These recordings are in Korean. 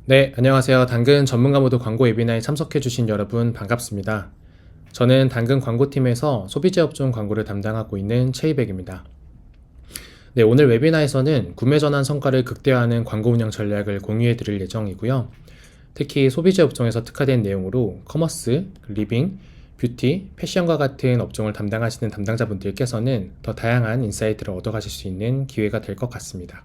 네, 안녕하세요. 당근 전문가 모드 광고 웨비나에 참석해주신 여러분 반갑습니다. 저는 당근 광고팀에서 소비재 업종 광고를 담당하고 있는 최이백입니다. 네, 오늘 웨비나에서는 구매 전환 성과를 극대화하는 광고 운영 전략을 공유해 드릴 예정이고요. 특히 소비재 업종에서 특화된 내용으로 커머스, 리빙, 뷰티, 패션과 같은 업종을 담당하시는 담당자분들께서는 더 다양한 인사이트를 얻어가실 수 있는 기회가 될 것 같습니다.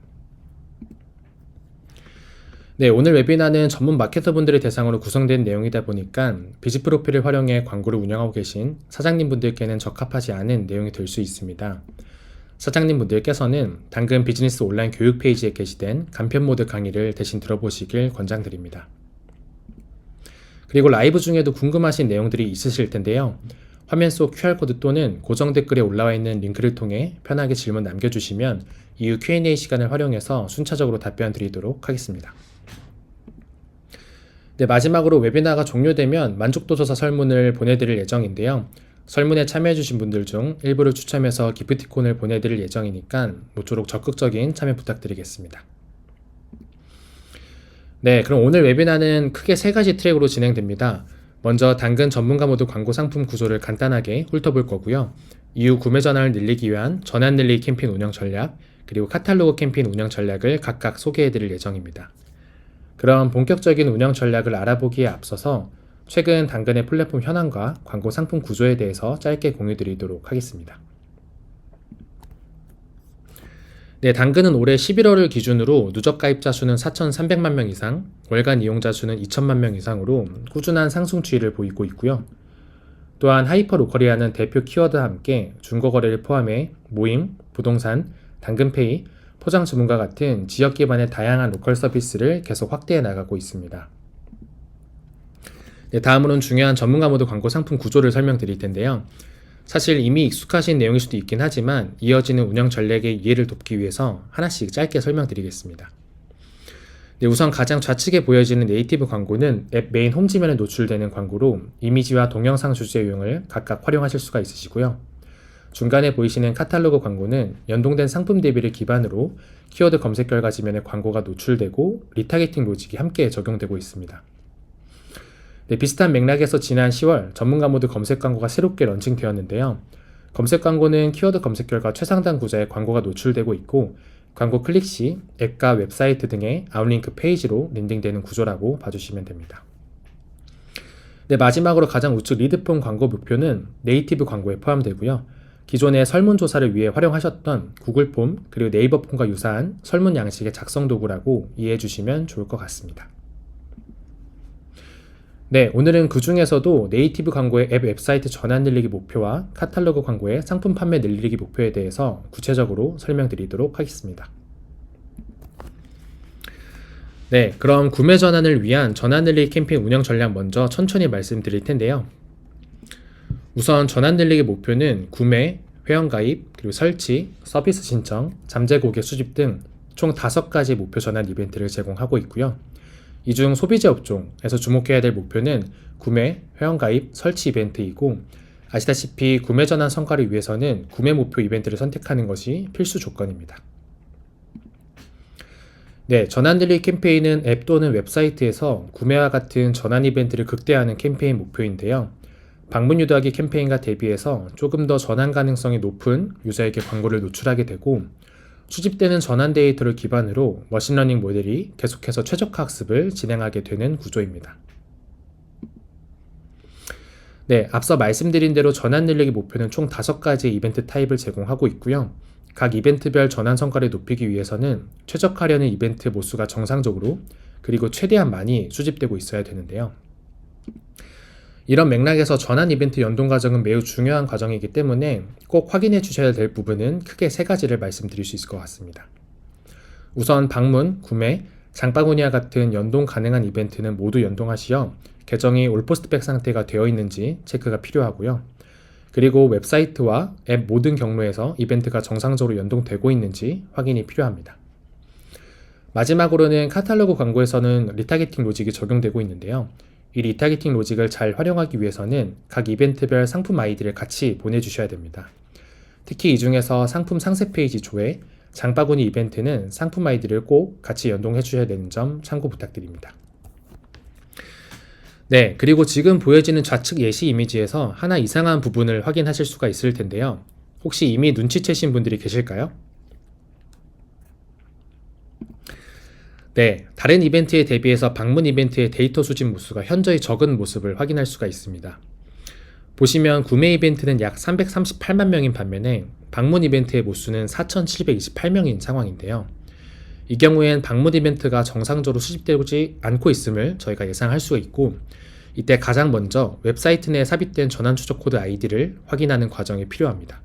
네, 오늘 웨비나는 전문 마케터분들을 대상으로 구성된 내용이다 보니까 비즈 프로필을 활용해 광고를 운영하고 계신 사장님분들께는 적합하지 않은 내용이 될 수 있습니다. 사장님분들께서는 당근 비즈니스 온라인 교육 페이지에 게시된 간편 모드 강의를 대신 들어보시길 권장드립니다. 그리고 라이브 중에도 궁금하신 내용들이 있으실 텐데요. 화면 속 QR코드 또는 고정 댓글에 올라와 있는 링크를 통해 편하게 질문 남겨주시면 이후 Q&A 시간을 활용해서 순차적으로 답변 드리도록 하겠습니다. 네, 마지막으로 웨비나가 종료되면 만족도 조사 설문을 보내드릴 예정인데요. 설문에 참여해주신 분들 중 일부를 추첨해서 기프티콘을 보내드릴 예정이니까 모쪼록 적극적인 참여 부탁드리겠습니다. 네, 그럼 오늘 웨비나는 크게 세 가지 트랙으로 진행됩니다. 먼저 당근 전문가 모드 광고 상품 구조를 간단하게 훑어볼 거고요. 이후 구매 전환을 늘리기 위한 전환 늘리기 캠페인 운영 전략, 그리고 카탈로그 캠페인 운영 전략을 각각 소개해드릴 예정입니다. 그럼 본격적인 운영 전략을 알아보기에 앞서서 최근 당근의 플랫폼 현황과 광고 상품 구조에 대해서 짧게 공유드리도록 하겠습니다. 네, 당근은 올해 11월을 기준으로 누적 가입자 수는 4,300만 명 이상, 월간 이용자 수는 2천만 명 이상으로 꾸준한 상승 추이를 보이고 있고요. 또한 하이퍼 로컬이라는 대표 키워드와 함께 중고거래를 포함해 모임, 부동산, 당근페이, 포장 주문과 같은 지역 기반의 다양한 로컬 서비스를 계속 확대해 나가고 있습니다. 네, 다음으로는 중요한 전문가 모드 광고 상품 구조를 설명드릴 텐데요. 사실 이미 익숙하신 내용일 수도 있긴 하지만 이어지는 운영 전략의 이해를 돕기 위해서 하나씩 짧게 설명드리겠습니다. 네, 우선 가장 좌측에 보여지는 네이티브 광고는 앱 메인 홈지면에 노출되는 광고로 이미지와 동영상 주제 유형을 각각 활용하실 수가 있으시고요. 중간에 보이시는 카탈로그 광고는 연동된 상품 대비를 기반으로 키워드 검색 결과 지면에 광고가 노출되고 리타게팅 로직이 함께 적용되고 있습니다. 네, 비슷한 맥락에서 지난 10월 전문가 모드 검색 광고가 새롭게 런칭되었는데요. 검색 광고는 키워드 검색 결과 최상단 구자에 광고가 노출되고 있고 광고 클릭 시 앱과 웹사이트 등의 아웃링크 페이지로 랜딩되는 구조라고 봐주시면 됩니다. 네, 마지막으로 가장 우측 리드폰 광고 목표는 네이티브 광고에 포함되고요. 기존의 설문조사를 위해 활용하셨던 구글 폼 그리고 네이버 폼과 유사한 설문 양식의 작성 도구라고 이해해 주시면 좋을 것 같습니다. 네, 오늘은 그 중에서도 네이티브 광고의 앱 웹사이트 전환 늘리기 목표와 카탈로그 광고의 상품 판매 늘리기 목표에 대해서 구체적으로 설명드리도록 하겠습니다. 네, 그럼 구매 전환을 위한 전환 늘리기 캠페인 운영 전략 먼저 천천히 말씀드릴 텐데요. 우선 전환 늘리기 목표는 구매, 회원가입, 그리고 설치, 서비스 신청, 잠재 고객 수집 등 총 5가지 목표 전환 이벤트를 제공하고 있고요. 이 중 소비재 업종에서 주목해야 될 목표는 구매, 회원가입, 설치 이벤트이고 아시다시피 구매 전환 성과를 위해서는 구매 목표 이벤트를 선택하는 것이 필수 조건입니다. 네, 전환 늘리기 캠페인은 앱 또는 웹사이트에서 구매와 같은 전환 이벤트를 극대화하는 캠페인 목표인데요. 방문 유도하기 캠페인과 대비해서 조금 더 전환 가능성이 높은 유저에게 광고를 노출하게 되고 수집되는 전환 데이터를 기반으로 머신러닝 모델이 계속해서 최적화 학습을 진행하게 되는 구조입니다. 네, 앞서 말씀드린 대로 전환 늘리기 목표는 총 5가지 이벤트 타입을 제공하고 있고요. 각 이벤트별 전환 성과를 높이기 위해서는 최적화하려는 이벤트 모수가 정상적으로 그리고 최대한 많이 수집되고 있어야 되는데요. 이런 맥락에서 전환 이벤트 연동 과정은 매우 중요한 과정이기 때문에 꼭 확인해 주셔야 될 부분은 크게 3가지를 말씀드릴 수 있을 것 같습니다. 우선 방문, 구매, 장바구니와 같은 연동 가능한 이벤트는 모두 연동하시어 계정이 올포스트백 상태가 되어 있는지 체크가 필요하고요. 그리고 웹사이트와 앱 모든 경로에서 이벤트가 정상적으로 연동되고 있는지 확인이 필요합니다. 마지막으로는 카탈로그 광고에서는 리타게팅 로직이 적용되고 있는데요. 이 리타게팅 로직을 잘 활용하기 위해서는 각 이벤트별 상품 아이디를 같이 보내주셔야 됩니다. 특히 이 중에서 상품 상세 페이지 조회, 장바구니 이벤트는 상품 아이디를 꼭 같이 연동해 주셔야 되는 점 참고 부탁드립니다. 네, 그리고 지금 보여지는 좌측 예시 이미지에서 하나 이상한 부분을 확인하실 수가 있을 텐데요. 혹시 이미 눈치채신 분들이 계실까요? 네, 다른 이벤트에 대비해서 방문 이벤트의 데이터 수집 모수가 현저히 적은 모습을 확인할 수가 있습니다. 보시면 구매 이벤트는 약 338만 명인 반면에 방문 이벤트의 모수는 4,728명인 상황인데요. 이 경우엔 방문 이벤트가 정상적으로 수집되지 않고 있음을 저희가 예상할 수가 있고, 이때 가장 먼저 웹사이트 내에 삽입된 전환 추적 코드 아이디를 확인하는 과정이 필요합니다.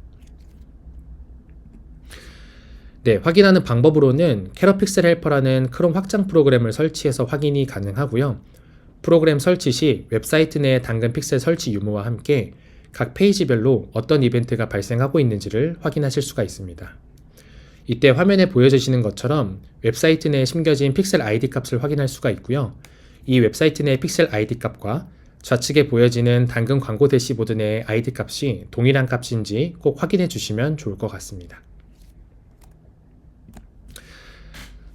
네, 확인하는 방법으로는 캐럿픽셀 헬퍼라는 크롬 확장 프로그램을 설치해서 확인이 가능하고요. 프로그램 설치 시 웹사이트 내의 당근 픽셀 설치 유무와 함께 각 페이지별로 어떤 이벤트가 발생하고 있는지를 확인하실 수가 있습니다. 이때 화면에 보여지시는 것처럼 웹사이트 내에 심겨진 픽셀 ID 값을 확인할 수가 있고요. 이 웹사이트 내의 픽셀 ID 값과 좌측에 보여지는 당근 광고 대시보드 내의 ID 값이 동일한 값인지 꼭 확인해 주시면 좋을 것 같습니다.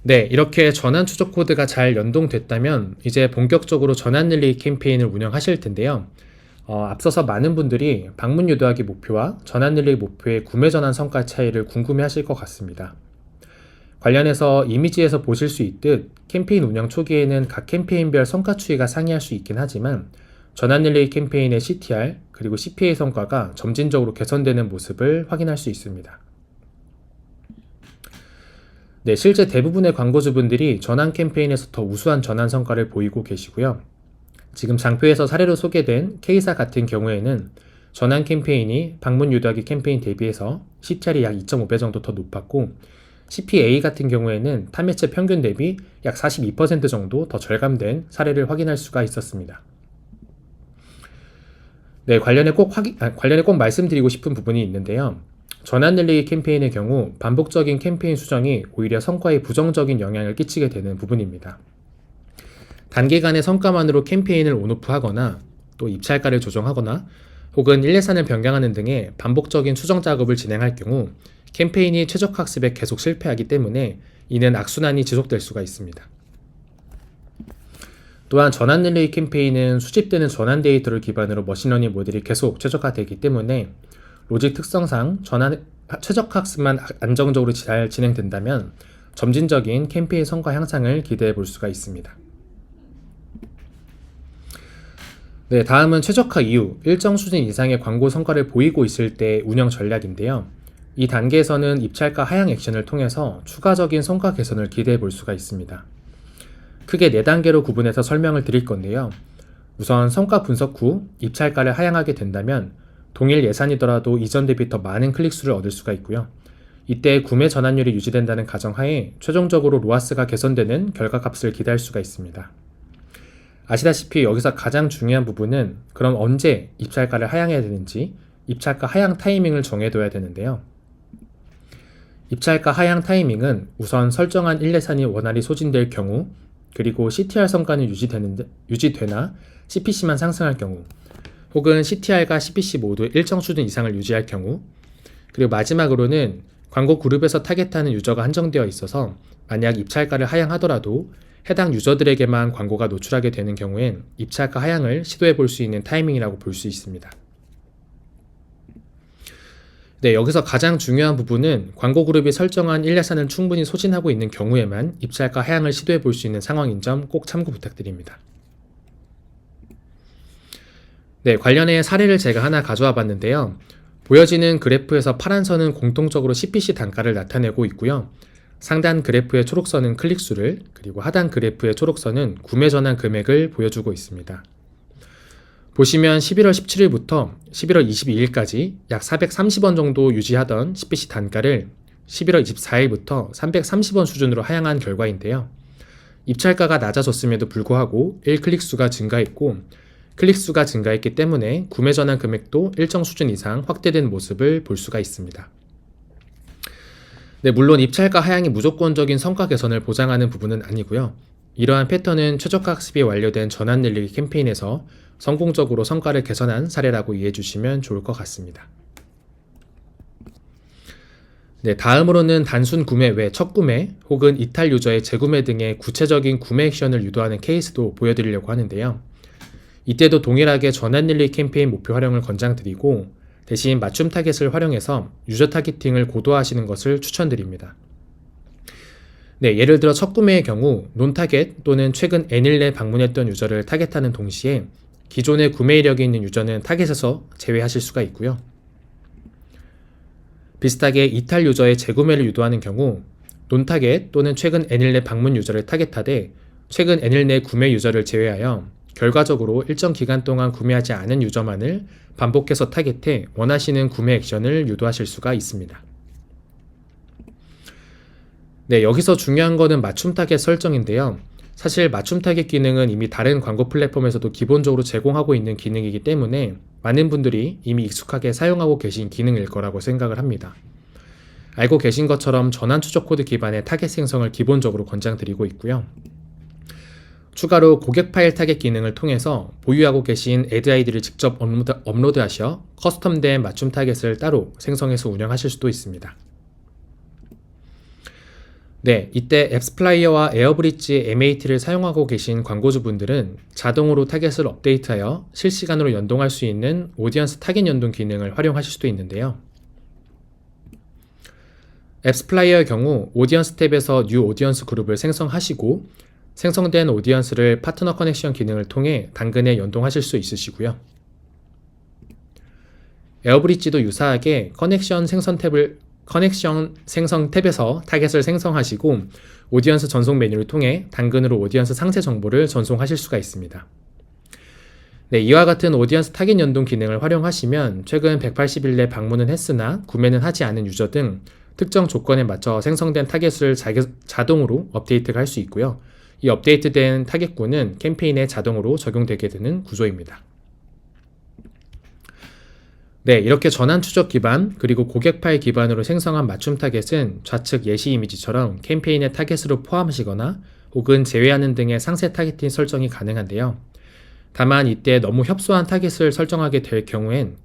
네, 이렇게 전환 추적 코드가 잘 연동됐다면 이제 본격적으로 전환 릴레이 캠페인을 운영하실 텐데요. 앞서서 많은 분들이 방문 유도하기 목표와 전환 릴레이 목표의 구매 전환 성과 차이를 궁금해 하실 것 같습니다. 관련해서 이미지에서 보실 수 있듯 캠페인 운영 초기에는 각 캠페인별 성과 추이가 상이할 수 있긴 하지만 전환 릴레이 캠페인의 CTR 그리고 CPA 성과가 점진적으로 개선되는 모습을 확인할 수 있습니다. 네, 실제 대부분의 광고주분들이 전환 캠페인에서 더 우수한 전환 성과를 보이고 계시고요. 지금 장표에서 사례로 소개된 K사 같은 경우에는 전환 캠페인이 방문 유도하기 캠페인 대비해서 CTR이 약 2.5배 정도 더 높았고, CPA 같은 경우에는 타매체 평균 대비 약 42% 정도 더 절감된 사례를 확인할 수가 있었습니다. 네, 관련해 꼭 말씀드리고 싶은 부분이 있는데요. 전환 릴레이 캠페인의 경우 반복적인 캠페인 수정이 오히려 성과에 부정적인 영향을 끼치게 되는 부분입니다. 단기간의 성과만으로 캠페인을 온오프하거나 또 입찰가를 조정하거나 혹은 일례산을 변경하는 등의 반복적인 수정 작업을 진행할 경우 캠페인이 최적화 학습에 계속 실패하기 때문에 이는 악순환이 지속될 수가 있습니다. 또한 전환 릴레이 캠페인은 수집되는 전환 데이터를 기반으로 머신러닝 모델이 계속 최적화되기 때문에 로직 특성상 최적화 학습만 안정적으로 잘 진행된다면 점진적인 캠페인 성과 향상을 기대해 볼 수가 있습니다. 네, 다음은 최적화 이후 일정 수준 이상의 광고 성과를 보이고 있을 때 운영 전략인데요. 이 단계에서는 입찰가 하향 액션을 통해서 추가적인 성과 개선을 기대해 볼 수가 있습니다. 크게 4단계로 구분해서 설명을 드릴 건데요. 우선 성과 분석 후 입찰가를 하향하게 된다면 동일 예산이더라도 이전 대비 더 많은 클릭수를 얻을 수가 있고요. 이때 구매 전환율이 유지된다는 가정하에 최종적으로 로아스가 개선되는 결과값을 기대할 수가 있습니다. 아시다시피 여기서 가장 중요한 부분은 그럼 언제 입찰가를 하향해야 되는지 입찰가 하향 타이밍을 정해둬야 되는데요. 입찰가 하향 타이밍은 우선 설정한 일례산이 원활히 소진될 경우, 그리고 CTR 성과는 유지되나 CPC만 상승할 경우, 혹은 CTR과 CPC 모두 일정 수준 이상을 유지할 경우, 그리고 마지막으로는 광고 그룹에서 타겟하는 유저가 한정되어 있어서 만약 입찰가를 하향하더라도 해당 유저들에게만 광고가 노출하게 되는 경우엔 입찰가 하향을 시도해 볼 수 있는 타이밍이라고 볼 수 있습니다. 네, 여기서 가장 중요한 부분은 광고 그룹이 설정한 일례산을 충분히 소진하고 있는 경우에만 입찰가 하향을 시도해 볼 수 있는 상황인 점 꼭 참고 부탁드립니다. 네, 관련해 사례를 제가 하나 가져와 봤는데요. 보여지는 그래프에서 파란 선은 공통적으로 CPC 단가를 나타내고 있고요. 상단 그래프의 초록선은 클릭수를, 그리고 하단 그래프의 초록선은 구매 전환 금액을 보여주고 있습니다. 보시면 11월 17일부터 11월 22일까지 약 430원 정도 유지하던 CPC 단가를 11월 24일부터 330원 수준으로 하향한 결과인데요. 입찰가가 낮아졌음에도 불구하고 1클릭수가 증가했고, 클릭수가 증가했기 때문에 구매 전환 금액도 일정 수준 이상 확대된 모습을 볼 수가 있습니다. 네, 물론 입찰가 하향이 무조건적인 성과 개선을 보장하는 부분은 아니고요. 이러한 패턴은 최적화 학습이 완료된 전환 릴레이 캠페인에서 성공적으로 성과를 개선한 사례라고 이해해 주시면 좋을 것 같습니다. 네, 다음으로는 단순 구매 외 첫 구매 혹은 이탈 유저의 재구매 등의 구체적인 구매 액션을 유도하는 케이스도 보여드리려고 하는데요. 이때도 동일하게 전환릴리 캠페인 목표 활용을 권장드리고 대신 맞춤 타겟을 활용해서 유저 타겟팅을 고도화하시는 것을 추천드립니다. 네, 예를 들어 첫 구매의 경우 논 타겟 또는 최근 N일 내 방문했던 유저를 타겟하는 동시에 기존의 구매 이력이 있는 유저는 타겟에서 제외하실 수가 있고요. 비슷하게 이탈 유저의 재구매를 유도하는 경우 논 타겟 또는 최근 N일 내 방문 유저를 타겟하되 최근 N일 내 구매 유저를 제외하여 결과적으로 일정 기간 동안 구매하지 않은 유저만을 반복해서 타겟해 원하시는 구매 액션을 유도하실 수가 있습니다. 네, 여기서 중요한 거는 맞춤 타겟 설정인데요. 사실 맞춤 타겟 기능은 이미 다른 광고 플랫폼에서도 기본적으로 제공하고 있는 기능이기 때문에 많은 분들이 이미 익숙하게 사용하고 계신 기능일 거라고 생각을 합니다. 알고 계신 것처럼 전환 추적 코드 기반의 타겟 생성을 기본적으로 권장드리고 있고요. 추가로 고객 파일 타겟 기능을 통해서 보유하고 계신 애드 아이디를 직접 업로드하셔 커스텀된 맞춤 타겟을 따로 생성해서 운영하실 수도 있습니다. 네, 이때 앱스플라이어와 에어브릿지 MAT를 사용하고 계신 광고주분들은 자동으로 타겟을 업데이트하여 실시간으로 연동할 수 있는 오디언스 타겟 연동 기능을 활용하실 수도 있는데요. 앱스플라이어의 경우 오디언스 탭에서 뉴 오디언스 그룹을 생성하시고 생성된 오디언스를 파트너 커넥션 기능을 통해 당근에 연동하실 수 있으시고요. 에어브릿지도 유사하게 커넥션 생성 탭에서 타겟을 생성하시고 오디언스 전송 메뉴를 통해 당근으로 오디언스 상세 정보를 전송하실 수가 있습니다. 네, 이와 같은 오디언스 타겟 연동 기능을 활용하시면 최근 180일 내 방문은 했으나 구매는 하지 않은 유저 등 특정 조건에 맞춰 생성된 타겟을 자동으로 업데이트가 할 수 있고요. 이 업데이트된 타겟군은 캠페인에 자동으로 적용되게 되는 구조입니다. 네, 이렇게 전환 추적 기반 그리고 고객 파일 기반으로 생성한 맞춤 타겟은 좌측 예시 이미지처럼 캠페인의 타겟으로 포함하시거나 혹은 제외하는 등의 상세 타겟팅 설정이 가능한데요. 다만 이때 너무 협소한 타겟을 설정하게 될 경우엔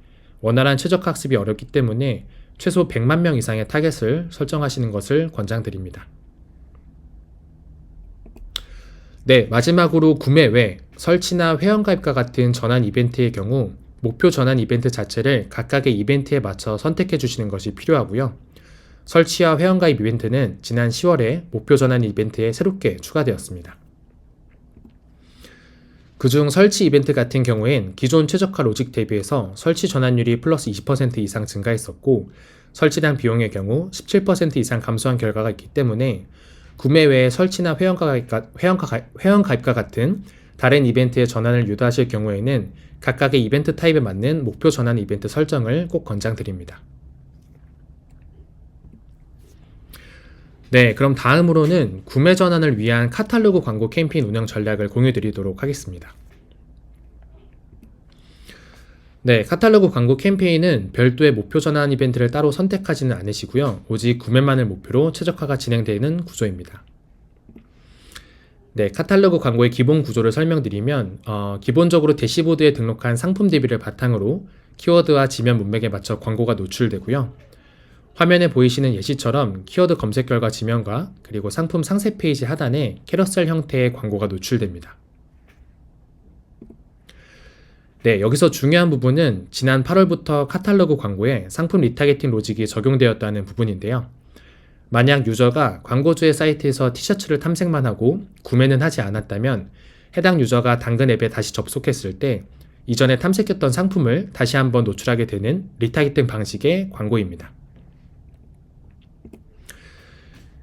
원활한 최적 학습이 어렵기 때문에 최소 100만 명 이상의 타겟을 설정하시는 것을 권장드립니다. 네, 마지막으로 구매 외 설치나 회원가입과 같은 전환 이벤트의 경우 목표 전환 이벤트 자체를 각각의 이벤트에 맞춰 선택해 주시는 것이 필요하고요. 설치와 회원가입 이벤트는 지난 10월에 목표 전환 이벤트에 새롭게 추가되었습니다. 그중 설치 이벤트 같은 경우엔 기존 최적화 로직 대비해서 설치 전환율이 플러스 20% 이상 증가했었고 설치당 비용의 경우 17% 이상 감소한 결과가 있기 때문에 구매 외에 설치나 회원가입과 같은 다른 이벤트의 전환을 유도하실 경우에는 각각의 이벤트 타입에 맞는 목표 전환 이벤트 설정을 꼭 권장드립니다. 네, 그럼 다음으로는 구매 전환을 위한 카탈로그 광고 캠페인 운영 전략을 공유드리도록 하겠습니다. 네, 카탈로그 광고 캠페인은 별도의 목표 전환 이벤트를 따로 선택하지는 않으시고요. 오직 구매만을 목표로 최적화가 진행되는 구조입니다. 네, 카탈로그 광고의 기본 구조를 설명드리면 기본적으로 대시보드에 등록한 상품 대비를 바탕으로 키워드와 지면 문맥에 맞춰 광고가 노출되고요. 화면에 보이시는 예시처럼 키워드 검색 결과 지면과 그리고 상품 상세 페이지 하단에 캐러셀 형태의 광고가 노출됩니다. 네, 여기서 중요한 부분은 지난 8월부터 카탈로그 광고에 상품 리타게팅 로직이 적용되었다는 부분인데요. 만약 유저가 광고주의 사이트에서 티셔츠를 탐색만 하고 구매는 하지 않았다면 해당 유저가 당근 앱에 다시 접속했을 때 이전에 탐색했던 상품을 다시 한번 노출하게 되는 리타게팅 방식의 광고입니다.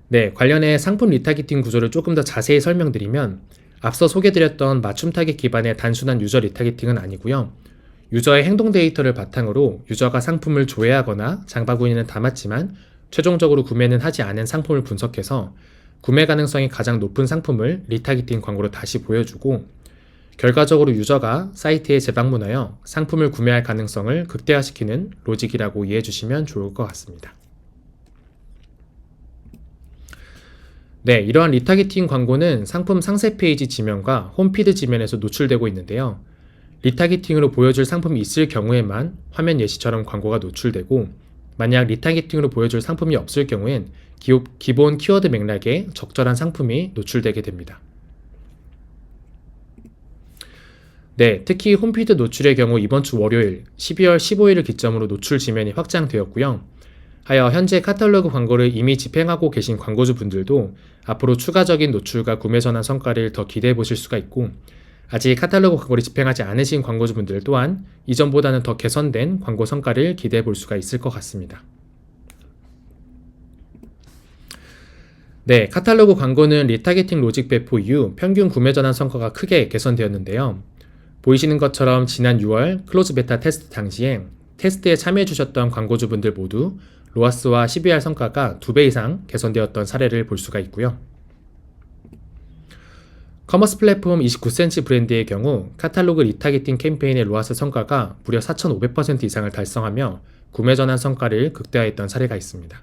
네, 관련해 상품 리타게팅 구조를 조금 더 자세히 설명드리면 앞서 소개드렸던 맞춤 타겟 기반의 단순한 유저 리타게팅은 아니고요. 유저의 행동 데이터를 바탕으로 유저가 상품을 조회하거나 장바구니는 담았지만 최종적으로 구매는 하지 않은 상품을 분석해서 구매 가능성이 가장 높은 상품을 리타게팅 광고로 다시 보여주고 결과적으로 유저가 사이트에 재방문하여 상품을 구매할 가능성을 극대화시키는 로직이라고 이해해 주시면 좋을 것 같습니다. 네, 이러한 리타게팅 광고는 상품 상세 페이지 지면과 홈피드 지면에서 노출되고 있는데요. 리타게팅으로 보여줄 상품이 있을 경우에만 화면 예시처럼 광고가 노출되고 만약 리타게팅으로 보여줄 상품이 없을 경우엔 기본 키워드 맥락에 적절한 상품이 노출되게 됩니다. 네, 특히 홈피드 노출의 경우 이번 주 월요일 12월 15일을 기점으로 노출 지면이 확장되었고요. 하여 현재 카탈로그 광고를 이미 집행하고 계신 광고주분들도 앞으로 추가적인 노출과 구매 전환 성과를 더 기대해 보실 수가 있고, 아직 카탈로그 광고를 집행하지 않으신 광고주분들 또한 이전보다는 더 개선된 광고 성과를 기대해 볼 수가 있을 것 같습니다. 네, 카탈로그 광고는 리타게팅 로직 배포 이후 평균 구매 전환 성과가 크게 개선되었는데요. 보이시는 것처럼 지난 6월 클로즈 베타 테스트 당시에 테스트에 참여해 주셨던 광고주분들 모두 로아스와 CBR 성과가 2배 이상 개선되었던 사례를 볼 수가 있고요. 커머스 플랫폼 29cm 브랜드의 경우 카탈로그 리타게팅 캠페인의 로아스 성과가 무려 4,500% 이상을 달성하며 구매 전환 성과를 극대화했던 사례가 있습니다.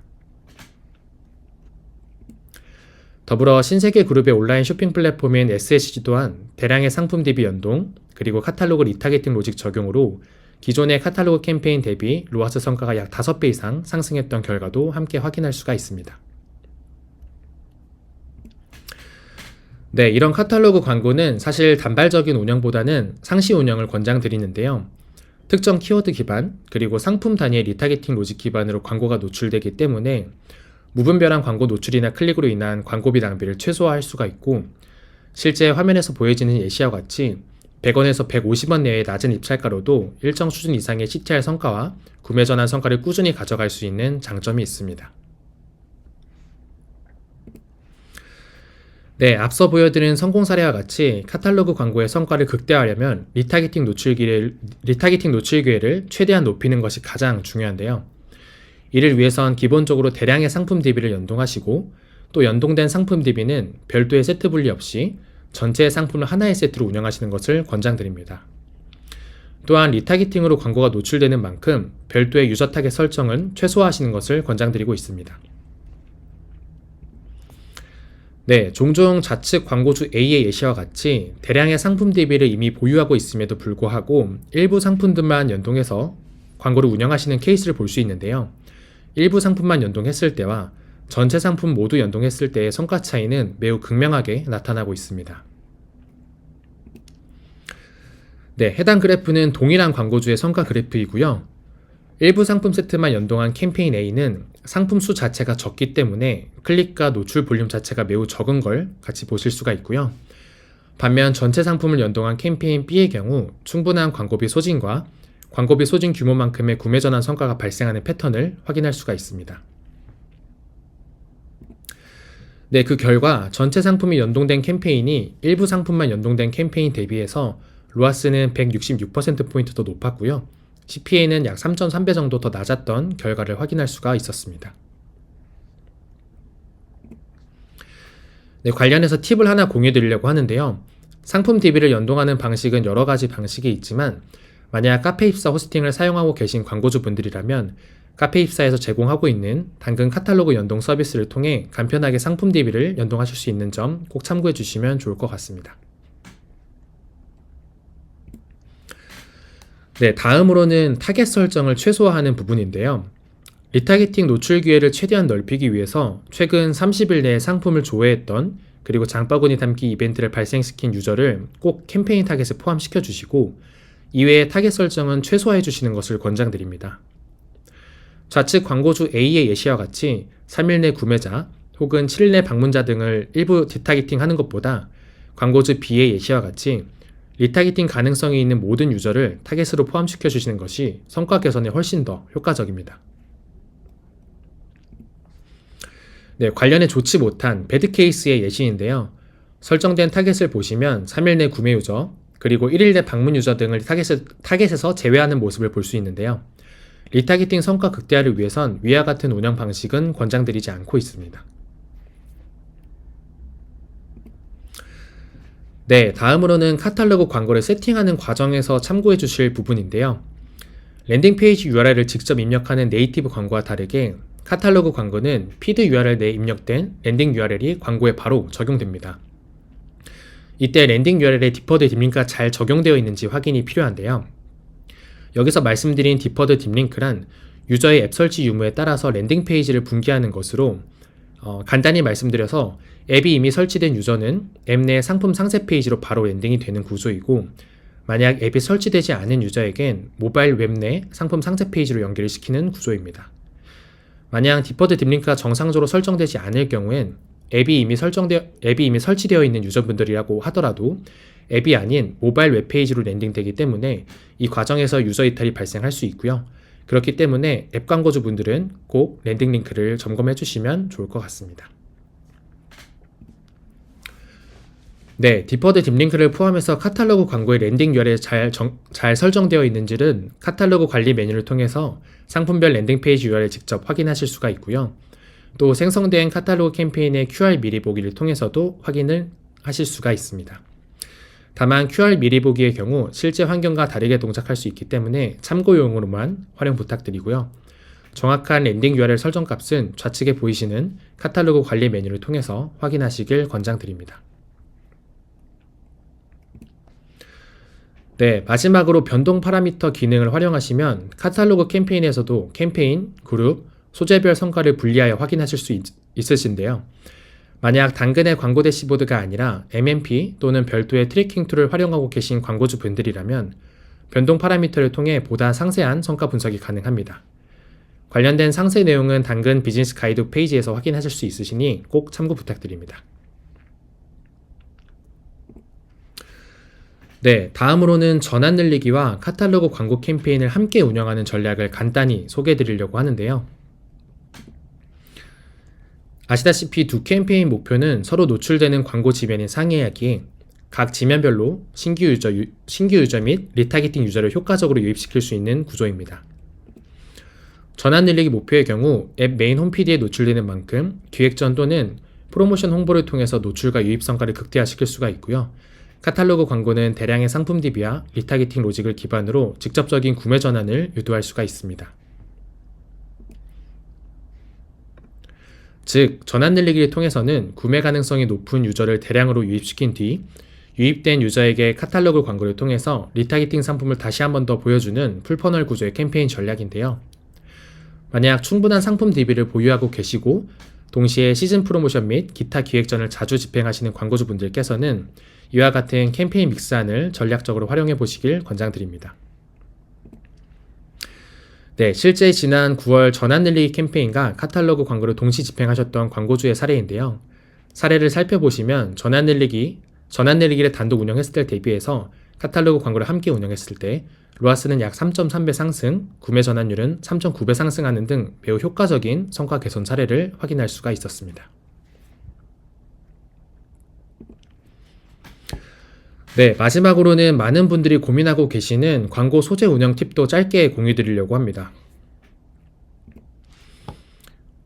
더불어 신세계 그룹의 온라인 쇼핑 플랫폼인 SSG 또한 대량의 상품 대비 연동, 그리고 카탈로그 리타게팅 로직 적용으로 기존의 카탈로그 캠페인 대비 로아스 성과가 약 5배 이상 상승했던 결과도 함께 확인할 수가 있습니다. 네, 이런 카탈로그 광고는 사실 단발적인 운영보다는 상시 운영을 권장드리는데요. 특정 키워드 기반, 그리고 상품 단위의 리타게팅 로직 기반으로 광고가 노출되기 때문에 무분별한 광고 노출이나 클릭으로 인한 광고비 낭비를 최소화할 수가 있고, 실제 화면에서 보여지는 예시와 같이 100원에서 150원 내외의 낮은 입찰가로도 일정 수준 이상의 CTR 성과와 구매 전환 성과를 꾸준히 가져갈 수 있는 장점이 있습니다. 네, 앞서 보여드린 성공 사례와 같이 카탈로그 광고의 성과를 극대화하려면 리타게팅 노출 기회를 최대한 높이는 것이 가장 중요한데요. 이를 위해선 기본적으로 대량의 상품 DB를 연동하시고, 또 연동된 상품 DB는 별도의 세트 분리 없이 전체 상품을 하나의 세트로 운영하시는 것을 권장드립니다. 또한 리타게팅으로 광고가 노출되는 만큼 별도의 유저 타겟 설정은 최소화하시는 것을 권장드리고 있습니다. 네, 종종 좌측 광고주 A의 예시와 같이 대량의 상품 DB를 이미 보유하고 있음에도 불구하고 일부 상품들만 연동해서 광고를 운영하시는 케이스를 볼 수 있는데요. 일부 상품만 연동했을 때와 전체 상품 모두 연동했을 때의 성과 차이는 매우 극명하게 나타나고 있습니다. 네, 해당 그래프는 동일한 광고주의 성과 그래프이고요. 일부 상품 세트만 연동한 캠페인 A는 상품 수 자체가 적기 때문에 클릭과 노출 볼륨 자체가 매우 적은 걸 같이 보실 수가 있고요. 반면 전체 상품을 연동한 캠페인 B의 경우 충분한 광고비 소진과 광고비 소진 규모만큼의 구매 전환 성과가 발생하는 패턴을 확인할 수가 있습니다. 네, 그 결과 전체 상품이 연동된 캠페인이 일부 상품만 연동된 캠페인 대비해서 로아스는 166%포인트 더 높았고요. CPA는 약 3.3배 정도 더 낮았던 결과를 확인할 수가 있었습니다. 네, 관련해서 팁을 하나 공유해 드리려고 하는데요. 상품 DB를 연동하는 방식은 여러 가지 방식이 있지만, 만약 카페 입사 호스팅을 사용하고 계신 광고주분들이라면 카페 입사에서 제공하고 있는 당근 카탈로그 연동 서비스를 통해 간편하게 상품 DB를 연동하실 수 있는 점 꼭 참고해 주시면 좋을 것 같습니다. 네, 다음으로는 타겟 설정을 최소화하는 부분인데요. 리타게팅 노출 기회를 최대한 넓히기 위해서 최근 30일 내에 상품을 조회했던, 그리고 장바구니 담기 이벤트를 발생시킨 유저를 꼭 캠페인 타겟에 포함시켜 주시고, 이외에 타겟 설정은 최소화해 주시는 것을 권장드립니다. 좌측 광고주 A의 예시와 같이 3일 내 구매자 혹은 7일 내 방문자 등을 일부 디타겟팅 하는 것보다 광고주 B의 예시와 같이 리타겟팅 가능성이 있는 모든 유저를 타겟으로 포함시켜 주시는 것이 성과 개선에 훨씬 더 효과적입니다. 네, 관련해 좋지 못한 배드 케이스의 예시인데요. 설정된 타겟을 보시면 3일 내 구매 유저, 그리고 1일 내 방문 유저 등을 타겟에서 제외하는 모습을 볼 수 있는데요. 리타게팅 성과 극대화를 위해선 위와 같은 운영 방식은 권장드리지 않고 있습니다. 네, 다음으로는 카탈로그 광고를 세팅하는 과정에서 참고해 주실 부분인데요. 랜딩 페이지 URL을 직접 입력하는 네이티브 광고와 다르게 카탈로그 광고는 피드 URL 내에 입력된 랜딩 URL이 광고에 바로 적용됩니다. 이때 랜딩 URL에 디퍼드 딥링크가 잘 적용되어 있는지 확인이 필요한데요. 여기서 말씀드린 디퍼드 딥링크란 유저의 앱 설치 유무에 따라서 랜딩 페이지를 분기하는 것으로, 간단히 말씀드려서 앱이 이미 설치된 유저는 앱 내 상품 상세 페이지로 바로 랜딩이 되는 구조이고, 만약 앱이 설치되지 않은 유저에겐 모바일 웹 내 상품 상세 페이지로 연결을 시키는 구조입니다. 만약 디퍼트 딥링크가 정상적으로 설정되지 않을 경우엔 앱이 이미 설치되어 있는 유저분들이라고 하더라도 앱이 아닌 모바일 웹페이지로 랜딩되기 때문에 이 과정에서 유저 이탈이 발생할 수 있고요. 그렇기 때문에 앱 광고주분들은 꼭 랜딩 링크를 점검해 주시면 좋을 것 같습니다. 네, 디퍼드 딥링크를 포함해서 카탈로그 광고의 랜딩 URL이 잘 설정되어 있는지는 카탈로그 관리 메뉴를 통해서 상품별 랜딩 페이지 URL을 직접 확인하실 수가 있고요. 또 생성된 카탈로그 캠페인의 QR 미리 보기를 통해서도 확인을 하실 수가 있습니다. 다만 QR 미리 보기의 경우 실제 환경과 다르게 동작할 수 있기 때문에 참고용으로만 활용 부탁드리고요. 정확한 랜딩 URL 설정 값은 좌측에 보이시는 카탈로그 관리 메뉴를 통해서 확인하시길 권장드립니다. 네, 마지막으로 변동 파라미터 기능을 활용하시면 카탈로그 캠페인에서도 캠페인, 그룹, 소재별 성과를 분리하여 확인하실 수 있으신데요. 만약 당근의 광고 대시보드가 아니라 MMP 또는 별도의 트래킹 툴을 활용하고 계신 광고주 분들이라면 변동 파라미터를 통해 보다 상세한 성과 분석이 가능합니다. 관련된 상세 내용은 당근 비즈니스 가이드 페이지에서 확인하실 수 있으시니 꼭 참고 부탁드립니다. 네, 다음으로는 전환 늘리기와 카탈로그 광고 캠페인을 함께 운영하는 전략을 간단히 소개해 드리려고 하는데요. 아시다시피 두 캠페인 목표는 서로 노출되는 광고 지면의 상이야기에 각 지면별로 신규 유저 및 리타겟팅 유저를 효과적으로 유입시킬 수 있는 구조입니다. 전환 늘리기 목표의 경우 앱 메인 홈피드에 노출되는 만큼 기획전 또는 프로모션 홍보를 통해서 노출과 유입 성과를 극대화시킬 수가 있고요. 카탈로그 광고는 대량의 상품 DB와 리타겟팅 로직을 기반으로 직접적인 구매 전환을 유도할 수가 있습니다. 즉, 전환 늘리기를 통해서는 구매 가능성이 높은 유저를 대량으로 유입시킨 뒤 유입된 유저에게 카탈로그 광고를 통해서 리타겟팅 상품을 다시 한 번 더 보여주는 풀퍼널 구조의 캠페인 전략인데요. 만약 충분한 상품 DB를 보유하고 계시고 동시에 시즌 프로모션 및 기타 기획전을 자주 집행하시는 광고주분들께서는 이와 같은 캠페인 믹스안을 전략적으로 활용해 보시길 권장드립니다. 네, 실제 지난 9월 전환 늘리기 캠페인과 카탈로그 광고를 동시 집행하셨던 광고주의 사례인데요. 사례를 살펴보시면 전환 늘리기를 단독 운영했을 때 대비해서 카탈로그 광고를 함께 운영했을 때 로아스는 약 3.3배 상승, 구매 전환율은 3.9배 상승하는 등 매우 효과적인 성과 개선 사례를 확인할 수가 있었습니다. 네, 마지막으로는 많은 분들이 고민하고 계시는 광고 소재 운영 팁도 짧게 공유 드리려고 합니다.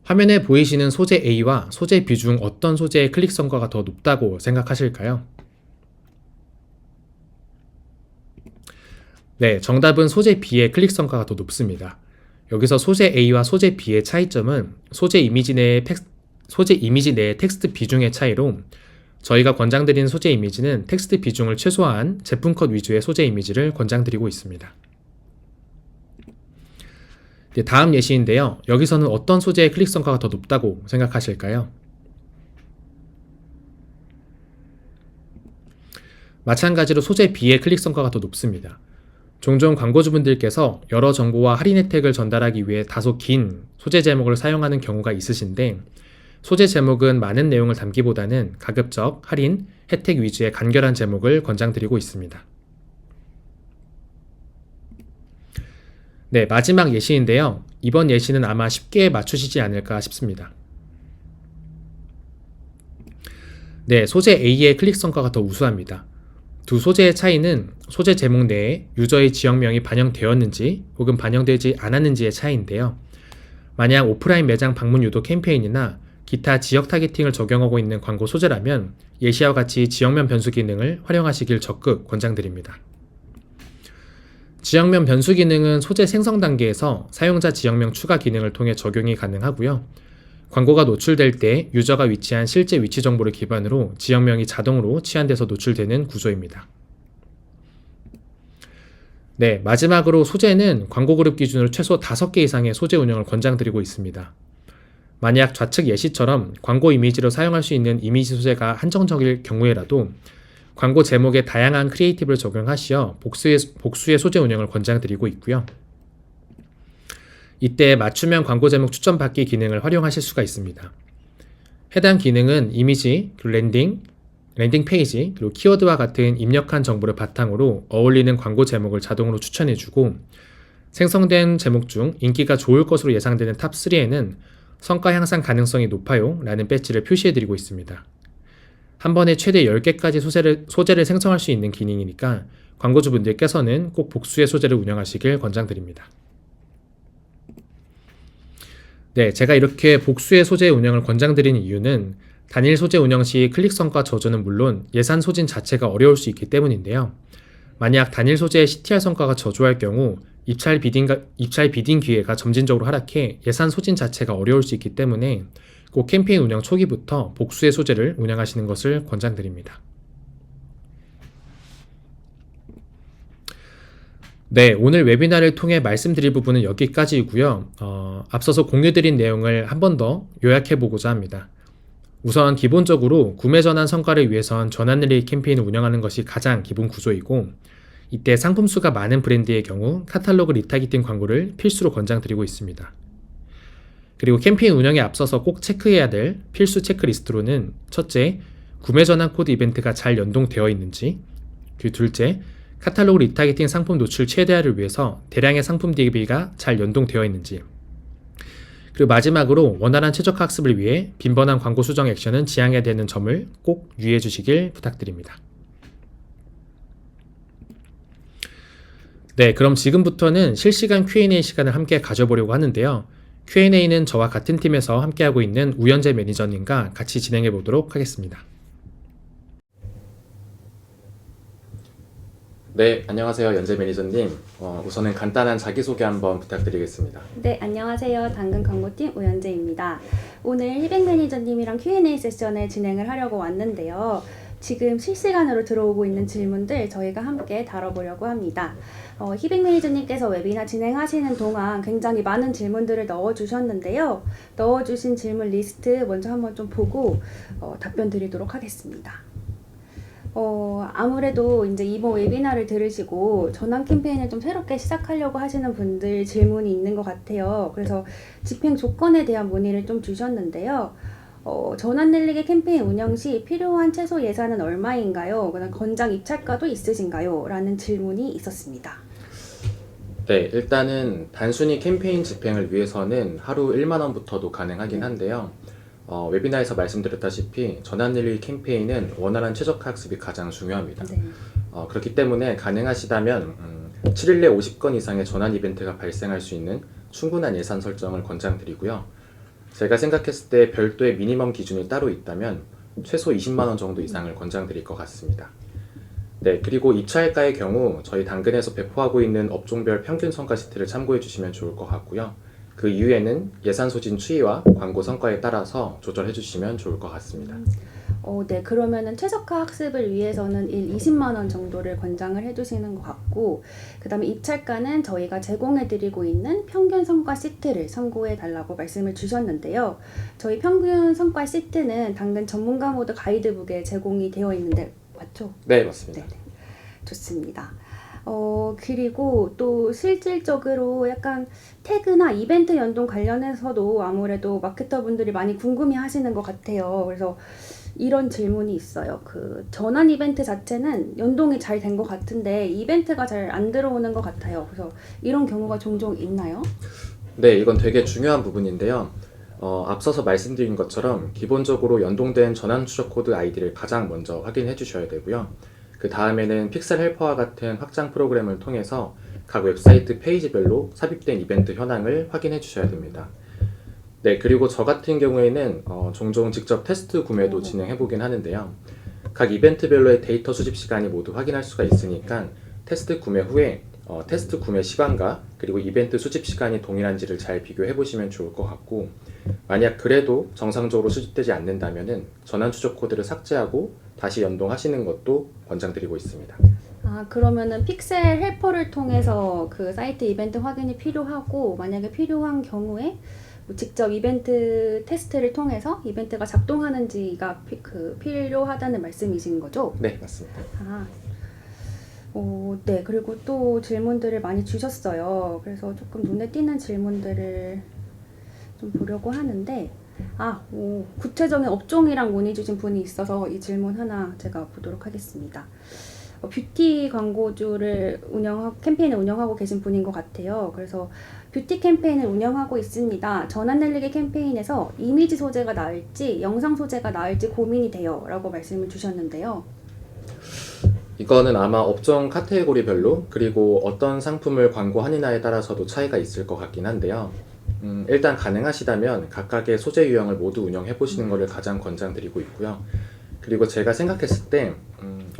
화면에 보이시는 소재 A와 소재 B 중 어떤 소재의 클릭 성과가 더 높다고 생각하실까요? 네, 정답은 소재 B의 클릭 성과가 더 높습니다. 여기서 소재 A와 소재 B의 차이점은 소재 이미지 내의 텍스트 비중의 차이로 저희가 권장드리는 소재 이미지는 텍스트 비중을 최소화한 제품 컷 위주의 소재 이미지를 권장드리고 있습니다. 네, 다음 예시인데요. 여기서는 어떤 소재의 클릭 성과가 더 높다고 생각하실까요? 마찬가지로 소재 B의 클릭 성과가 더 높습니다. 종종 광고주분들께서 여러 정보와 할인 혜택을 전달하기 위해 다소 긴 소재 제목을 사용하는 경우가 있으신데 소재 제목은 많은 내용을 담기보다는 가급적 할인, 혜택 위주의 간결한 제목을 권장드리고 있습니다. 네, 마지막 예시인데요. 이번 예시는 아마 쉽게 맞추시지 않을까 싶습니다. 네, 소재 A의 클릭 성과가 더 우수합니다. 두 소재의 차이는 소재 제목 내에 유저의 지역명이 반영되었는지 혹은 반영되지 않았는지의 차이인데요. 만약 오프라인 매장 방문 유도 캠페인이나 기타 지역 타겟팅을 적용하고 있는 광고 소재라면 예시와 같이 지역면 변수 기능을 활용하시길 적극 권장드립니다. 지역면 변수 기능은 소재 생성 단계에서 사용자 지역명 추가 기능을 통해 적용이 가능하고요. 광고가 노출될 때 유저가 위치한 실제 위치 정보를 기반으로 지역명이 자동으로 치환돼서 노출되는 구조입니다. 네, 마지막으로 소재는 광고 그룹 기준으로 최소 5개 이상의 소재 운영을 권장드리고 있습니다. 만약 좌측 예시처럼 광고 이미지로 사용할 수 있는 이미지 소재가 한정적일 경우에라도 광고 제목에 다양한 크리에이티브를 적용하시어 복수의 소재 운영을 권장드리고 있고요. 이때 맞춤형 광고 제목 추천받기 기능을 활용하실 수가 있습니다. 해당 기능은 이미지, 랜딩 페이지, 그리고 키워드와 같은 입력한 정보를 바탕으로 어울리는 광고 제목을 자동으로 추천해주고 생성된 제목 중 인기가 좋을 것으로 예상되는 탑3에는 성과 향상 가능성이 높아요 라는 배지를 표시해드리고 있습니다. 한 번에 최대 10개까지 소재를 생성할 수 있는 기능이니까 광고주분들께서는 꼭 복수의 소재를 운영하시길 권장드립니다. 네, 제가 이렇게 복수의 소재 운영을 권장드리는 이유는 단일 소재 운영 시 클릭 성과 저조는 물론 예산 소진 자체가 어려울 수 있기 때문인데요. 만약 단일 소재의 CTR 성과가 저조할 경우 입찰 비딩 기회가 점진적으로 하락해 예산 소진 자체가 어려울 수 있기 때문에 꼭 캠페인 운영 초기부터 복수의 소재를 운영하시는 것을 권장드립니다. 네, 오늘 웨비나를 통해 말씀드릴 부분은 여기까지이고요. 앞서서 공유드린 내용을 한 번 더 요약해보고자 합니다. 우선 기본적으로 구매 전환 성과를 위해선 전환 릴레이 캠페인을 운영하는 것이 가장 기본 구조이고 이때 상품 수가 많은 브랜드의 경우 카탈로그 리타겟팅 광고를 필수로 권장드리고 있습니다. 그리고 캠페인 운영에 앞서서 꼭 체크해야 될 필수 체크리스트로는 첫째, 구매 전환 코드 이벤트가 잘 연동되어 있는지, 그리고 둘째, 카탈로그 리타겟팅 상품 노출 최대화를 위해서 대량의 상품 DB가 잘 연동되어 있는지, 그리고 마지막으로 원활한 최적화 학습을 위해 빈번한 광고 수정 액션은 지양해야 되는 점을 꼭 유의해 주시길 부탁드립니다. 네, 그럼 지금부터는 실시간 Q&A 시간을 함께 가져보려고 하는데요. Q&A는 저와 같은 팀에서 함께하고 있는 우연재 매니저님과 같이 진행해 보도록 하겠습니다. 네, 안녕하세요. 연재 매니저님. 우선은 간단한 자기소개 한번 부탁드리겠습니다. 네, 안녕하세요. 당근 광고팀 우연재입니다. 오늘 희백 매니저님이랑 Q&A 세션을 진행을 하려고 왔는데요. 지금 실시간으로 들어오고 있는 질문들 저희가 함께 다뤄보려고 합니다. 희백 매니저님께서 웨비나 진행하시는 동안 굉장히 많은 질문들을 넣어주셨는데요. 넣어주신 질문 리스트 먼저 한번 좀 보고 답변 드리도록 하겠습니다. 아무래도 이제 이번 웨비나를 들으시고 전환 캠페인을 좀 새롭게 시작하려고 하시는 분들 질문이 있는 것 같아요. 그래서 집행 조건에 대한 문의를 좀 주셨는데요. 전환 릴레이 캠페인 운영 시 필요한 최소 예산은 얼마인가요? 그다음 권장 입찰가도 있으신가요? 라는 질문이 있었습니다. 네, 일단은 단순히 캠페인 집행을 위해서는 하루 1만 원부터도 가능하긴 한데요. 웨비나에서 말씀드렸다시피 전환 릴레이 캠페인은 원활한 최적화 학습이 가장 중요합니다. 네. 그렇기 때문에 가능하시다면 7일 내 50건 이상의 전환 이벤트가 발생할 수 있는 충분한 예산 설정을 권장드리고요. 제가 생각했을 때 별도의 미니멈 기준이 따로 있다면 최소 20만 원 정도 이상을 권장드릴 것 같습니다. 네, 그리고 입찰가의 경우 저희 당근에서 배포하고 있는 업종별 평균 성과 시트를 참고해 주시면 좋을 것 같고요. 그 이후에는 예산 소진 추이와 광고 성과에 따라서 조절해 주시면 좋을 것 같습니다. 네, 그러면은 최적화 학습을 위해서는 20만 원 정도를 권장을 해주시는 것 같고, 그 다음에 입찰가는 저희가 제공해드리고 있는 평균 성과 시트를 참고해 달라고 말씀을 주셨는데요. 저희 평균 성과 시트는 당근 전문가 모드 가이드북에 제공이 되어 있는데 맞죠? 네, 맞습니다. 네, 좋습니다. 그리고 또 실질적으로 약간 태그나 이벤트 연동 관련해서도 아무래도 마케터 분들이 많이 궁금해 하시는 것 같아요. 그래서 이런 질문이 있어요. 그 전환 이벤트 자체는 연동이 잘 된 것 같은데 이벤트가 잘 안 들어오는 것 같아요. 그래서 이런 경우가 종종 있나요? 네, 이건 되게 중요한 부분인데요. 앞서서 말씀드린 것처럼 기본적으로 연동된 전환 추적 코드 아이디를 가장 먼저 확인해 주셔야 되고요. 그 다음에는 픽셀 헬퍼와 같은 확장 프로그램을 통해서 각 웹사이트 페이지별로 삽입된 이벤트 현황을 확인해 주셔야 됩니다. 네, 그리고 저 같은 경우에는 종종 직접 테스트 구매도 진행해 보긴 하는데요. 각 이벤트별로의 데이터 수집 시간이 모두 확인할 수가 있으니까 테스트 구매 후에 테스트 구매 시간과 그리고 이벤트 수집 시간이 동일한지를 잘 비교해 보시면 좋을 것 같고, 만약 그래도 정상적으로 수집되지 않는다면은 전환 추적 코드를 삭제하고 다시 연동하시는 것도 권장드리고 있습니다. 그러면은 픽셀 헬퍼를 통해서 그 사이트 이벤트 확인이 필요하고 만약에 필요한 경우에 뭐 직접 이벤트 테스트를 통해서 이벤트가 작동하는지가 필요하다는 말씀이신 거죠? 네, 맞습니다. 네. 그리고 또 질문들을 많이 주셨어요. 그래서 조금 눈에 띄는 질문들을 좀 보려고 하는데, 구체적인 업종이랑 문의 주신 분이 있어서 이 질문 하나 제가 보도록 하겠습니다. 뷰티 광고주를 캠페인을 운영하고 계신 분인 것 같아요. 그래서 뷰티 캠페인을 운영하고 있습니다. 전환 늘리기 캠페인에서 이미지 소재가 나을지 영상 소재가 나을지 고민이 돼요. 라고 말씀을 주셨는데요. 이거는 아마 업종 카테고리별로 그리고 어떤 상품을 광고하느냐에 따라서도 차이가 있을 것 같긴 한데요. 일단 가능하시다면 각각의 소재 유형을 모두 운영해 보시는 것을 가장 권장드리고 있고요. 그리고 제가 생각했을 때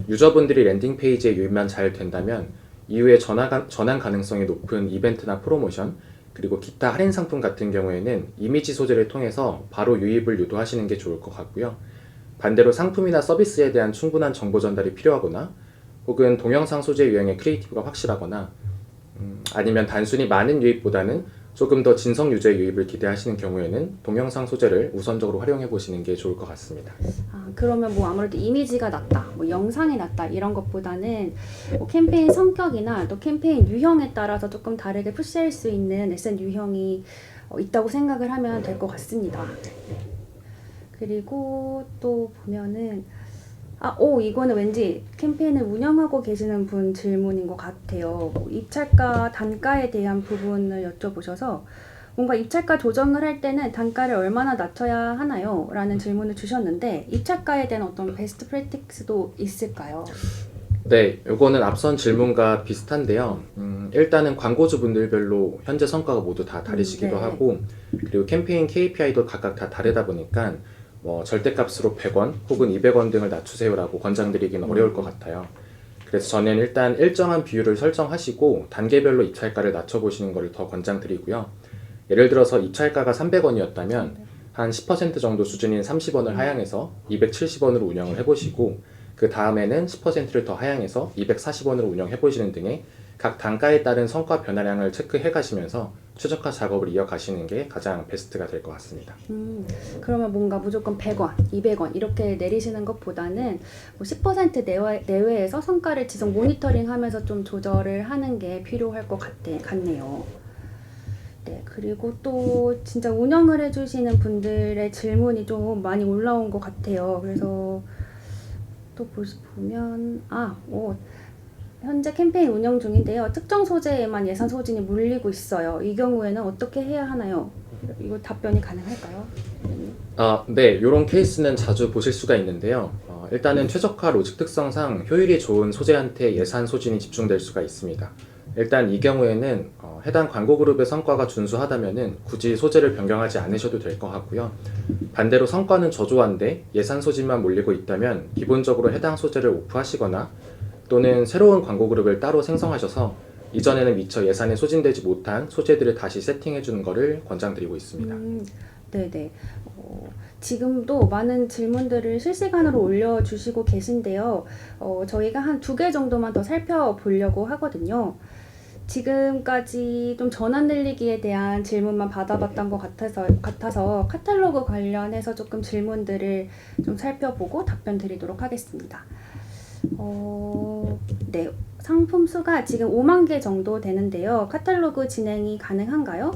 유저분들이 랜딩 페이지에 유입만 잘 된다면 이후에 전환 가능성이 높은 이벤트나 프로모션 그리고 기타 할인 상품 같은 경우에는 이미지 소재를 통해서 바로 유입을 유도하시는 게 좋을 것 같고요. 반대로 상품이나 서비스에 대한 충분한 정보 전달이 필요하거나 혹은 동영상 소재 유형의 크리에이티브가 확실하거나 아니면 단순히 많은 유입보다는 조금 더 진성 유저의 유입을 기대하시는 경우에는 동영상 소재를 우선적으로 활용해 보시는 게 좋을 것 같습니다. 그러면 뭐 아무래도 이미지가 낫다, 뭐 영상이 낫다 이런 것보다는 뭐 캠페인 성격이나 또 캠페인 유형에 따라서 조금 다르게 푸시할 수 있는 SN 유형이 있다고 생각을 하면 될 것 같습니다. 그리고 또 보면은 이거는 왠지 캠페인을 운영하고 계시는 분 질문인 것 같아요. 입찰가 단가에 대한 부분을 여쭤보셔서 뭔가 입찰가 조정을 할 때는 단가를 얼마나 낮춰야 하나요? 라는 질문을 주셨는데 입찰가에 대한 어떤 베스트 프랙티스도 있을까요? 네, 요거는 앞선 질문과 비슷한데요. 일단은 광고주분들별로 현재 성과가 모두 다 다르시기도 네. 하고 그리고 캠페인 KPI도 각각 다 다르다 보니까 절대값으로 100원 혹은 200원 등을 낮추세요라고 권장드리기는 어려울 것 같아요. 그래서 저는 일단 일정한 비율을 설정하시고 단계별로 입찰가를 낮춰보시는 것을 더 권장드리고요. 예를 들어서 입찰가가 300원이었다면 한 10% 정도 수준인 30원을 하향해서 270원으로 운영을 해보시고 그 다음에는 10%를 더 하향해서 240원으로 운영해보시는 등의 각 단가에 따른 성과 변화량을 체크해 가시면서 최적화 작업을 이어가시는 게 가장 베스트가 될 것 같습니다. 그러면 뭔가 무조건 100원, 200원 이렇게 내리시는 것보다는 뭐 10% 내외에서 성과를 지속 모니터링 하면서 좀 조절을 하는 게 필요할 것 같네요. 네, 그리고 또 진짜 운영을 해주시는 분들의 질문이 좀 많이 올라온 것 같아요. 그래서 또 보면 현재 캠페인 운영 중인데요. 특정 소재에만 예산 소진이 몰리고 있어요. 이 경우에는 어떻게 해야 하나요? 이거 답변이 가능할까요? 네, 이런 케이스는 자주 보실 수가 있는데요. 일단은 최적화 로직 특성상 효율이 좋은 소재한테 예산 소진이 집중될 수가 있습니다. 일단 이 경우에는 해당 광고 그룹의 성과가 준수하다면은 굳이 소재를 변경하지 않으셔도 될 것 같고요. 반대로 성과는 저조한데 예산 소진만 몰리고 있다면 기본적으로 해당 소재를 오프하시거나 또는 새로운 광고 그룹을 따로 생성하셔서 이전에는 미처 예산이 소진되지 못한 소재들을 다시 세팅해 주는 것을 권장드리고 있습니다. 네네. 지금도 많은 질문들을 실시간으로 올려주시고 계신데요. 저희가 한 2개 정도만 더 살펴보려고 하거든요. 지금까지 좀 전환 늘리기에 대한 질문만 받아봤던 것 같아서 카탈로그 관련해서 조금 질문들을 좀 살펴보고 답변 드리도록 하겠습니다. 네, 상품 수가 지금 5만 개 정도 되는데요. 카탈로그 진행이 가능한가요?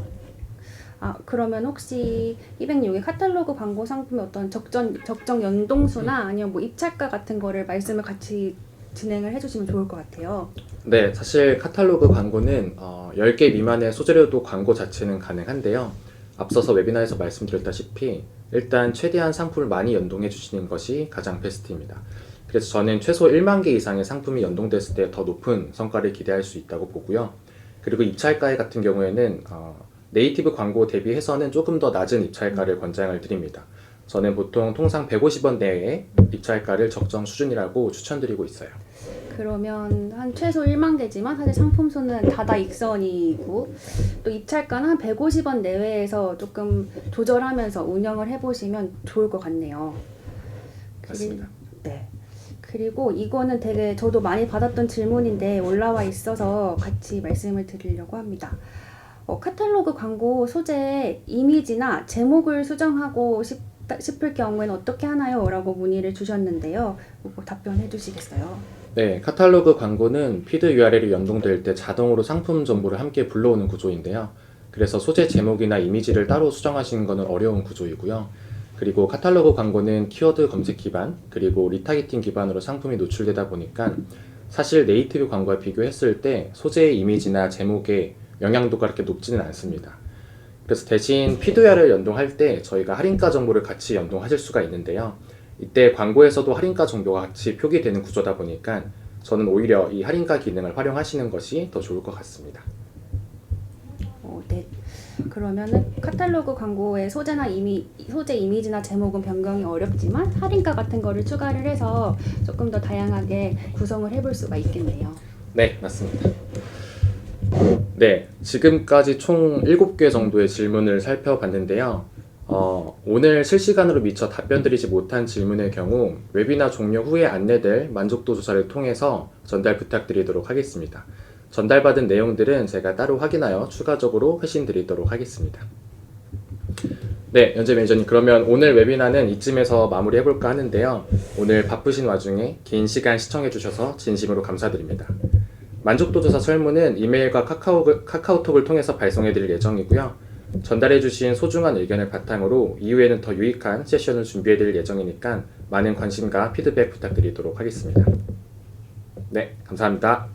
그러면 혹시 206의 카탈로그 광고 상품의 어떤 적정 연동수나 아니면 뭐 입찰가 같은 거를 말씀을 같이 진행을 해주시면 좋을 것 같아요. 네, 사실 카탈로그 광고는 10개 미만의 소재료도 광고 자체는 가능한데요. 앞서서 웨비나에서 말씀드렸다시피 일단 최대한 상품을 많이 연동해 주시는 것이 가장 베스트입니다. 그래서 저는 최소 1만 개 이상의 상품이 연동됐을 때 더 높은 성과를 기대할 수 있다고 보고요. 그리고 입찰가 같은 경우에는 네이티브 광고 대비해서는 조금 더 낮은 입찰가를 권장을 드립니다. 저는 보통 통상 150원 내외의 입찰가를 적정 수준이라고 추천드리고 있어요. 그러면 한 최소 1만 개지만 사실 상품 수는 다다익선이고 또 입찰가는 한 150원 내외에서 조금 조절하면서 운영을 해보시면 좋을 것 같네요. 맞습니다. 네. 그리고 이거는 되게 저도 많이 받았던 질문인데 올라와 있어서 같이 말씀을 드리려고 합니다. 카탈로그 광고 소재 이미지나 제목을 수정하고 싶을 경우에는 어떻게 하나요? 라고 문의를 주셨는데요. 답변해 주시겠어요? 네, 카탈로그 광고는 피드 URL이 연동될 때 자동으로 상품 정보를 함께 불러오는 구조인데요. 그래서 소재 제목이나 이미지를 따로 수정하시는 것은 어려운 구조이고요. 그리고 카탈로그 광고는 키워드 검색 기반, 그리고 리타겟팅 기반으로 상품이 노출되다 보니까 사실 네이티브 광고와 비교했을 때 소재의 이미지나 제목의 영향도가 그렇게 높지는 않습니다. 그래서 대신 피드 URL 연동할 때 저희가 할인가 정보를 같이 연동하실 수가 있는데요. 이때 광고에서도 할인가 정보가 같이 표기되는 구조다 보니까 저는 오히려 이 할인가 기능을 활용하시는 것이 더 좋을 것 같습니다. 네. 그러면은 카탈로그 광고의 소재 이미지나 제목은 변경이 어렵지만 할인가 같은 거를 추가를 해서 조금 더 다양하게 구성을 해볼 수가 있겠네요. 네, 맞습니다. 네, 지금까지 총 7개 정도의 질문을 살펴봤는데요. 오늘 실시간으로 미처 답변 드리지 못한 질문의 경우 웨비나 종료 후에 안내될 만족도 조사를 통해서 전달 부탁드리도록 하겠습니다. 전달받은 내용들은 제가 따로 확인하여 추가적으로 회신 드리도록 하겠습니다. 네, 연재 매니저님, 그러면 오늘 웨비나는 이쯤에서 마무리해볼까 하는데요. 오늘 바쁘신 와중에 긴 시간 시청해주셔서 진심으로 감사드립니다. 만족도 조사 설문은 이메일과 카카오톡을 통해서 발송해드릴 예정이고요. 전달해주신 소중한 의견을 바탕으로 이후에는 더 유익한 세션을 준비해드릴 예정이니까 많은 관심과 피드백 부탁드리도록 하겠습니다. 네, 감사합니다.